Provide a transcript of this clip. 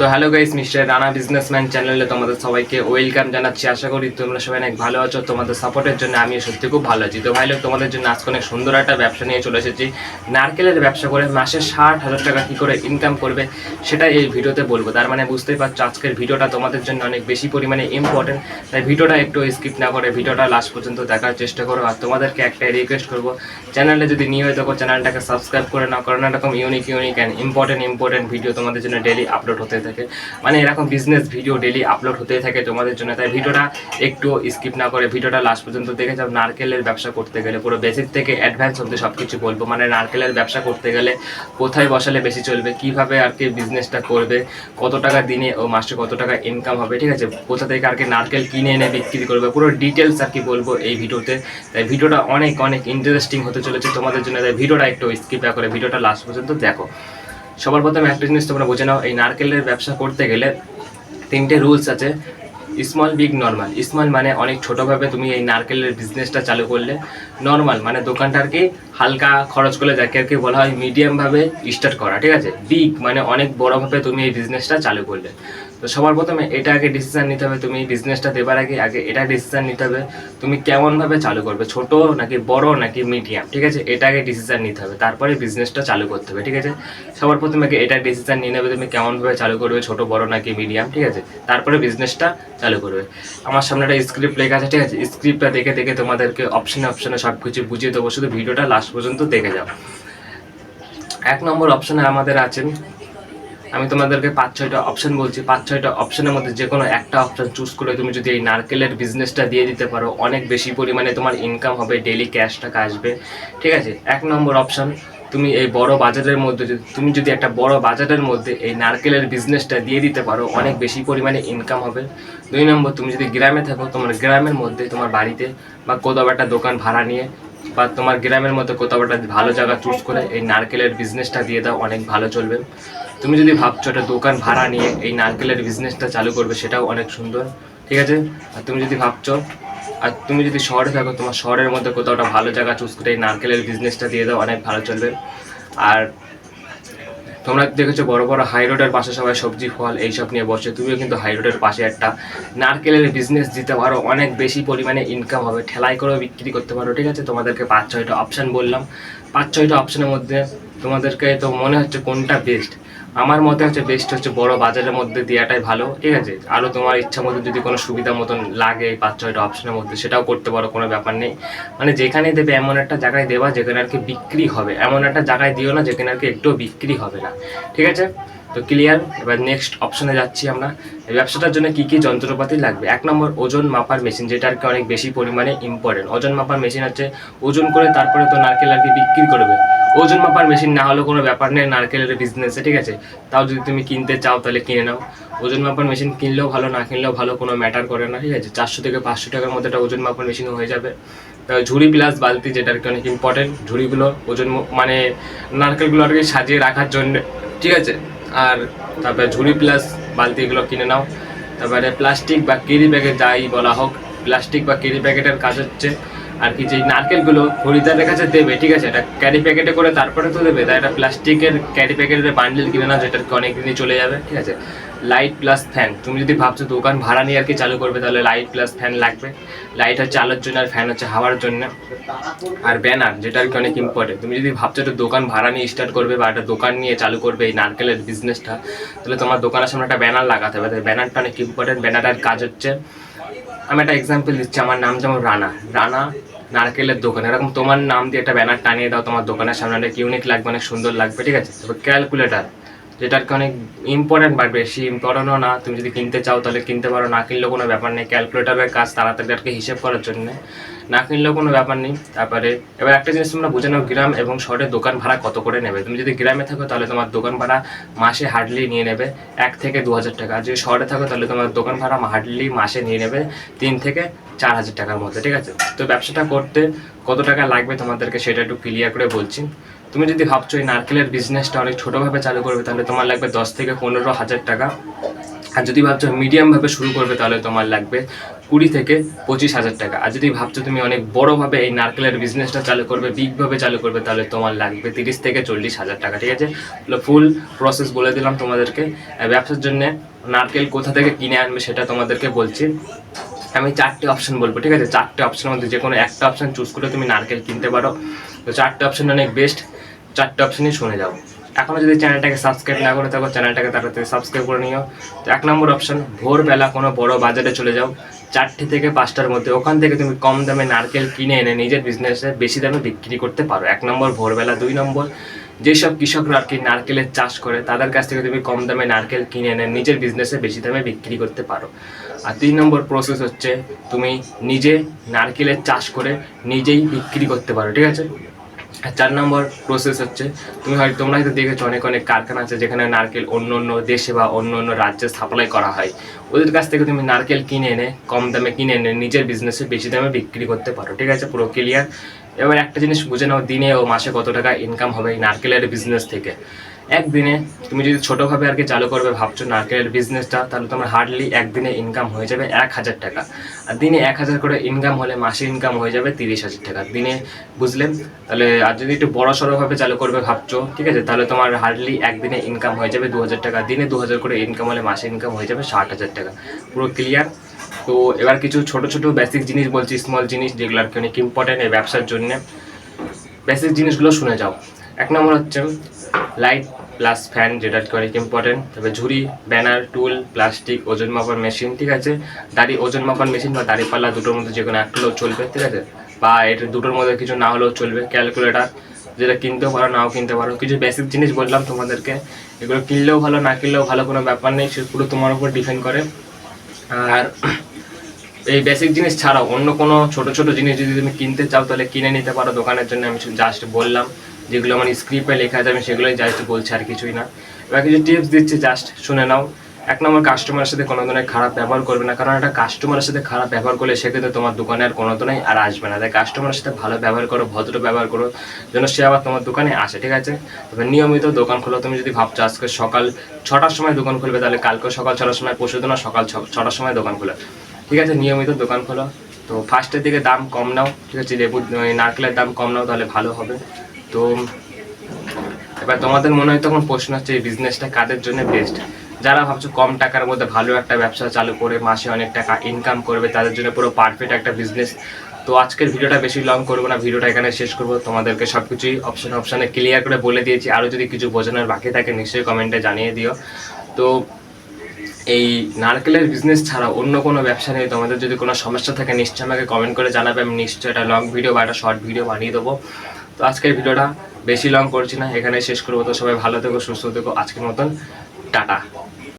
তো hello guys, mister Rana businessman চ্যানেলে তোমাদের সবাইকে ওয়েলকাম জানাচ্ছি। আশা করি তোমরা সবাই অনেক ভালো আছো। তোমাদের সাপোর্টের জন্য আমি সত্যি খুব ভালো আছি। তো ভাই লোক, তোমাদের জন্য আজকে অনেক সুন্দর একটা ব্যবসা নিয়ে চলে এসেছি। নারকেলের ব্যবসা করে মাসে 60,000 টাকা কী করে ইনকাম করবে সেটা এই ভিডিওতে বলবো। তার মানে বুঝতেই পারছো আজকের ভিডিওটা তোমাদের জন্য অনেক বেশি পরিমাণে ইম্পর্টেন্ট। তাই ভিডিওটা একটু স্কিপ না করে ভিডিওটা লাস্ট পর্যন্ত দেখার চেষ্টা করো। আর তোমাদেরকে একটাই রিকোয়েস্ট করবো, চ্যানেলে যদি নিয়ে হয়ে থাকো চ্যানেলটাকে সাবস্ক্রাইব করে নাও, কারণ এরকম ইউনিক অ্যান্ড ইম্পর্টেন্ট ভিডিও তোমাদের জন্য ডেলি আপলোড হতে থাকে। মানে এরকম বিজনেস ভিডিও ডেলি আপলোড হতে থাকে তোমাদের জন্য। তাই ভিডিওটা একটু স্কিপ না করে ভিডিওটা লাস্ট পর্যন্ত দেখে যাও। নারকেলের ব্যবসা করতে গেলে পুরো বেসিক থেকে অ্যাডভান্স অবধি সব কিছু বলবো। মানে নারকেলের ব্যবসা করতে গেলে কোথায় বসালে বেশি চলবে, কীভাবে আর কি বিজনেসটা করবে, কত টাকা দিনে ও মাসে কত টাকা ইনকাম হবে, ঠিক আছে, কোথা থেকে আর কি নারকেল কিনে এনে বিক্রি করবে, পুরো ডিটেলস আর কি বলবো এই ভিডিওতে। তাই ভিডিওটা অনেক ইন্টারেস্টিং হতে চলেছে তোমাদের জন্য। তাই ভিডিওটা একটু স্কিপ না করে ভিডিওটা লাস্ট পর্যন্ত দেখো। সবার প্রথমে একটা জিনিস তোমরা বুঝে নাও, এই নারকেলের ব্যবসা করতে গেলে 3টে রুলস আছে। Small, big, normal. স্মল মানে অনেক ছোটোভাবে তুমি এই নারকেলের বিজনেসটা চালু করলে। নর্মাল মানে দোকানটা আর কি হালকা খরচ করলে, যাকে আর কি বলা হয় মিডিয়ামভাবে স্টার্ট করা, ঠিক আছে। বিগ মানে অনেক বড়োভাবে তুমি এই বিজনেসটা চালু করলে। তো সবার প্রথমে এটা আগে ডিসিশান নিতে হবে, তুমি বিজনেসটা দেবার আগে এটা ডিসিশান নিতে হবে তুমি কেমনভাবে চালু করবে, ছোট নাকি বড় নাকি মিডিয়াম, ঠিক আছে। এটা আগে ডিসিশান নিতে হবে, তারপরে বিজনেসটা চালু করতে হবে, ঠিক আছে। সবার প্রথমে আগে এটা ডিসিশান নিয়ে নেবে তুমি কেমনভাবে চালু করবে, ছোট বড় নাকি মিডিয়াম, ঠিক আছে। তারপরে বিজনেসটা চালু করবে। আমার সামনে একটা স্ক্রিপ্ট লেখা আছে, ঠিক আছে। স্ক্রিপ্টটা দেখে তোমাদেরকে অপশনে সব কিছু বুঝিয়ে দেবো, শুধু ভিডিওটা লাস্ট পর্যন্ত দেখে যাও। 1 নম্বর অপশনে আমাদের আছেন, আমি তোমাদেরকে 5-6টা অপশন বলছি। 5-6টা অপশনের মধ্যে যে কোনো একটা অপশন চুজ করে তুমি যদি এই নারকেলের বিজনেসটা দিয়ে দিতে পারো, অনেক বেশি পরিমাণে তোমার ইনকাম হবে, ডেলি ক্যাশ টাকা আসবে, ঠিক আছে। 1 নম্বর অপশন, তুমি এই বড় বাজারের মধ্যে তুমি যদি একটা বড় বাজারের মধ্যে এই নারকেলের বিজনেসটা দিয়ে দিতে পারো, অনেক বেশি পরিমাণে ইনকাম হবে। 2 নম্বর, তুমি যদি গ্রামে থাকো, তোমার গ্রামের মধ্যে তোমার বাড়িতে বা কোথাও একটা দোকান ভাড়া নিয়ে বা তোমার গ্রামের মধ্যে কোথাও একটা ভালো জায়গা চুজ করে এই নারকেলের বিজনেসটা দিয়ে দাও, অনেক ভালো চলবে। তুমি যদি ভাবছো একটা দোকান ভাড়া নিয়ে এই নারকেলের বিজনেসটা চালু করবে, সেটাও অনেক সুন্দর, ঠিক আছে। আর তুমি যদি ভাবছো, আর তুমি যদি শহরে থাকো, তোমার শহরের মধ্যে কোথাও একটা ভালো জায়গা চুজ করে এই নারকেলের বিজনেসটা দিয়ে দাও, অনেক ভালো চলবে। আর তোমরা দেখেছো বড় বড় হাই রোডের পাশে সবাই সবজি ফল এইসব নিয়ে বসে, তুমিও কিন্তু হাই রোডের পাশে একটা নারকেলের বিজনেস দিতে পারো, অনেক বেশি পরিমাণে ইনকাম হবে, ঠেলাই করেও বিক্রি করতে পারো, ঠিক আছে। তোমাদেরকে 5-6টা অপশান বললাম। 5-6টা অপশানের মধ্যে তোমাদেরকে তো মনে হচ্ছে কোনটা বেস্ট? আমার মতে হচ্ছে বেস্ট হচ্ছে বড় বাজারের মধ্যে দেওয়াটাই ভালো, ঠিক আছে। আরও তোমার ইচ্ছা মতো যদি কোনো সুবিধা মতন লাগে 5-6টা অপশনের মধ্যে, সেটাও করতে পারো, কোনো ব্যাপার নেই। মানে যেখানে দেবে এমন একটা জায়গায় দেওয়া যেখানে আর কি বিক্রি হবে, এমন একটা জায়গায় দিও না যেখানে আর কি একটুও বিক্রি হবে না, ঠিক আছে। তো ক্লিয়ার। এবার নেক্সট অপশনে যাচ্ছি আমরা। এই ব্যবসাটার জন্য কী কী যন্ত্রপাতি লাগবে। 1 নম্বর, ওজন মাপার মেশিন, যেটা আর কি অনেক বেশি পরিমাণে ইম্পর্টেন্ট। ওজন মাপার মেশিন হচ্ছে ওজন করে তারপরে তো নারকেল আর কি বিক্রি করবে। ওজন মাপার মেশিন না হলেও কোনো ব্যাপার নেই নারকেলের বিজনেসে, ঠিক আছে। তাও যদি তুমি কিনতে চাও তাহলে কিনে নাও। ওজন মাপার মেশিন কিনলেও ভালো, না কিনলেও ভালো, কোনো ম্যাটার করে না, ঠিক আছে। 400 থেকে 500 টাকার মধ্যে একটা ওজন মাপার মেশিন হয়ে যাবে। ঝুড়ি প্লাস বালতি, যেটা আর কি অনেক ইম্পর্টেন্ট। ঝুড়িগুলো ওজন মানে নারকেলগুলো আর কি সাজিয়ে রাখার জন্য, ঠিক আছে। আর তারপরে ঝুড়ি প্লাস বালতিগুলো কিনে নাও। তারপরে প্লাস্টিক বা কেরি ব্যাগে যাই বলা হোক, প্লাস্টিক বা কেরি প্যাকেটের কাজ হচ্ছে আর কি যে নারকেলগুলো খরিদ্দারের কাছে দেবে, ঠিক আছে, এটা ক্যারি প্যাকেটে করে তারপরে তো দেবে, তাই একটা প্লাস্টিকের ক্যারি প্যাকেটের বান্ডেল কিনে নাও, যেটা অনেক দিনই চলে যাবে, ঠিক আছে। লাইট প্লাস ফ্যান, তুমি যদি ভাবছো দোকান ভাড়া নিয়ে আর কি চালু করবে, তাহলে লাইট প্লাস ফ্যান লাগবে। লাইট হচ্ছে আলোর জন্য আর ফ্যান হচ্ছে হাওয়ার জন্য। আর ব্যানার, যেটা আর কি অনেক ইম্পর্টেন্ট। তুমি যদি ভাবছো একটা দোকান ভাড়া নিয়ে স্টার্ট করবে বা একটা দোকান নিয়ে চালু করবে এই নারকেলের বিজনেসটা, তাহলে তোমার দোকানের সামনে একটা ব্যানার লাগাতে হবে। তাই ব্যানারটা অনেক ইম্পর্টেন্ট। ব্যানারের কাজ হচ্ছে, আমি একটা এক্সাম্পল দিচ্ছি, আমার নাম যেমন রানা নারকেলের দোকান, এরকম তোমার নাম দিয়ে একটা ব্যানার টানিয়ে দাও তোমার দোকানের সামনে, অনেক ইউনিক লাগবে, অনেক সুন্দর লাগবে, ঠিক আছে। তারপর ক্যালকুলেটার, যেটা আর কি অনেক ইম্পর্টেন্ট, বাট বেশি ইম্পর্টেন্টও না। তুমি যদি কিনতে চাও তাহলে কিনতে পারো, না কিনলেও কোনো ব্যাপার নেই। ক্যালকুলেটারের কাজ তাড়াতাড়ি আর কি হিসেব করার জন্য, না কিনলেও কোনো ব্যাপার নেই। তারপরে এবার একটা জিনিস তোমরা বুঝে নাও, গ্রাম এবং শহরের দোকান ভাড়া কত করে নেবে। তুমি যদি গ্রামে থাকো তাহলে তোমার দোকান ভাড়া মাসে হার্ডলি নিয়ে নেবে 1 থেকে 2,000 টাকা। আর যদি শহরে থাকো তাহলে তোমার দোকান ভাড়া হার্ডলি মাসে নিয়ে নেবে 3 থেকে 4,000 টাকার মধ্যে, ঠিক আছে। তো ব্যবসাটা করতে কত টাকা লাগবে তোমাদেরকে সেটা একটু ক্লিয়ার করে বলছি। তুমি যদি ভাবছো এই নারকেলের বিজনেসটা অনেক ছোটোভাবে চালু করবে, তাহলে তোমার লাগবে 10 থেকে 15,000 টাকা। আর যদি ভাবছো মিডিয়ামভাবে শুরু করবে তাহলে তোমার লাগবে 20 থেকে 25,000 টাকা। আর যদি ভাবছো তুমি অনেক বড়োভাবে এই নারকেলের বিজনেসটা চালু করবে, বিগভাবে চালু করবে, তাহলে তোমার লাগবে 30 থেকে 40,000 টাকা। ঠিক আছে, তাহলে ফুল প্রসেস বলে দিলাম তোমাদেরকে। ব্যবসার জন্য নারকেল কোথা থেকে কিনে আনবে সেটা তোমাদেরকে বলছি। আমি 4টে অপশন বলবো, ঠিক আছে? 4টে অপশনের মধ্যে যে কোনো একটা অপশন চুজ করে তুমি নারকেল কিনতে পারো। তো 4টে অপশন অনেক বেস্ট, 4টে অপশনই শুনে যাও। এখনও যদি চ্যানেলটাকে সাবস্ক্রাইব না করে থাকো, চ্যানেলটাকে তাড়াতাড়ি সাবস্ক্রাইব করে নিও। তো 1 নম্বর অপশন, ভোরবেলা কোনো বড় বাজারে চলে যাও 4টে থেকে 5টার মধ্যে, ওখান থেকে তুমি কম দামে নারকেল কিনে এনে নিজের বিজনেসে বেশি দামে বিক্রি করতে পারো। 1 নম্বর ভোরবেলা। 2 নম্বর, যেসব কৃষকরা আর কি নারকেলের চাষ করে তাদের কাছ থেকে তুমি কম দামে নারকেল কিনে এনে নিজের বিজনেসে বেশি দামে বিক্রি করতে পারো। আর 3 নম্বর প্রসেস হচ্ছে তুমি নিজে নারকেলের চাষ করে নিজেই বিক্রি করতে পারো। ঠিক আছে। আর 4 নম্বর প্রসেস হচ্ছে তোমরা হয়তো দেখেছো অনেক অনেক কারখানা আছে যেখানে নারকেল অন্য অন্য দেশে বা অন্য অন্য রাজ্যে সাপ্লাই করা হয়। ওদের কাছ থেকে তুমি নারকেল কিনে এনে কম দামে কিনে এনে নিজের বিজনেসে বেশি দামে বিক্রি করতে পারো। ঠিক আছে, পুরো ক্লিয়ার। এবার একটা জিনিস বুঝে নাও, দিনে ও মাসে কত টাকা ইনকাম হবে এই নারকেলের বিজনেস থেকে। একদিনে তুমি যদি ছোটোভাবে আর কি চালু করবে ভাবছো নারকেলের বিজনেসটা, তাহলে তোমার হার্ডলি একদিনে ইনকাম হয়ে যাবে 1,000 টাকা। আর দিনে 1,000 করে ইনকাম হলে মাসে ইনকাম হয়ে যাবে 30,000 টাকা দিনে, বুঝলেন? তাহলে আর যদি একটু বড় সড়োভাবে চালু করবে ভাবছো, ঠিক আছে, তাহলে তোমার হার্ডলি একদিনে ইনকাম হয়ে যাবে 2,000 টাকা। দিনে 2,000 করে ইনকাম হলে মাসে ইনকাম হয়ে যাবে 60,000 টাকা। পুরো ক্লিয়ার। তো এবার কিছু ছোট ছোট বেসিক জিনিস বলছি, স্মল জিনিস যেগুলো আর কি অনেক ইম্পর্টেন্ট এই ব্যবসার জন্য। বেসিক জিনিসগুলো শুনে যাও। 1 নম্বর হচ্ছে লাইট প্লাস ফ্যান, যেটা অনেক ইম্পর্টেন্ট। তবে ঝুড়ি, ব্যানার, টুল, প্লাস্টিক, ওজন মাপার মেশিন, ঠিক আছে। দাড়ি ওজন মাপার মেশিন বা দাড়িপাল্লা দুটোর মধ্যে যে কোনো একটা হলেও চলবে, ঠিক আছে। বা এটা দুটোর মধ্যে কিছু না হলেও চলবে। ক্যালকুলেটার, যেটা কিনতেও পারো নাও কিনতে পারো। কিছু বেসিক জিনিস বললাম তোমাদেরকে, এগুলো কিনলেও ভালো না কিনলেও ভালো, কোনো ব্যাপার নেই, সে পুরো তোমার উপর ডিপেন্ড করে। আর এই বেসিক জিনিস ছাড়াও অন্য কোনো ছোট ছোট জিনিস যদি তুমি কিনতে চাও তাহলে কিনে নিতে পারো দোকানের জন্য। আমি জাস্ট বললাম যেগুলো আমার স্ক্রিপ্টে লেখা আছে, আমি সেগুলোই জাস্ট বলছি, আর কিছুই না। এবার কিছু টিপস দিচ্ছি, জাস্ট শুনে নাও। 1 নম্বর, কাস্টমারের সাথে কোনো ধরনের খারাপ ব্যবহার করবে না, কারণ একটা কাস্টমারের সাথে খারাপ ব্যবহার করলে সেক্ষেত্রে তোমার দোকানে আর কোনো দিনই আর আসবে না। তাই কাস্টমারের সাথে ভালো ব্যবহার করো, ভদ্র ব্যবহার করো, যেন সে আবার তোমার দোকানে আসে। ঠিক আছে। তবে নিয়মিত দোকান খোলো। তুমি যদি ভাবছো আজকে সকাল 6টার সময় দোকান খুলবে, তাহলে কালকে সকাল 6টার সময়, পরশু দিনও সকাল 6টার সময় দোকান খোলো। ঠিক আছে, নিয়মিত দোকান খোলো। তো ফার্স্টের দিকে দাম কম নাও, ঠিক আছে, নারকেলের দাম কম নাও, তাহলে ভালো হবে। তো এবার তোমাদের মনে হয় তখন প্রশ্ন হচ্ছে এই বিজনেসটা কাদের জন্য বেস্ট। যারা ভাবছো কম টাকার মধ্যে ভালো একটা ব্যবসা চালু করে মাসে অনেক টাকা ইনকাম করবে, তাদের জন্য পুরো পারফেক্ট একটা বিজনেস। তো আজকের ভিডিওটা বেশি লং করবো না, ভিডিওটা এখানে শেষ করবো। তোমাদেরকে সব কিছুই অপশানে ক্লিয়ার করে বলে দিয়েছি। আরও যদি কিছু বোঝানোর বাকি থাকে নিশ্চয়ই কমেন্টে জানিয়ে দিও। তো এই নারকেলের বিজনেস ছাড়া অন্য কোনো ব্যবসা নেই। তোমাদের যদি কোনো সমস্যা থাকে নিশ্চয়ই আমাকে কমেন্ট করে জানাবে, আমি নিশ্চয়ই একটা লং ভিডিও বা একটা শর্ট ভিডিও বানিয়ে দেবো। তো আজকের ভিডিওটা বেশি লং করছি না, এখানে শেষ করবো। তো সবাই ভালো থেকো, সুস্থ থেকো। আজকের মতন টাটা।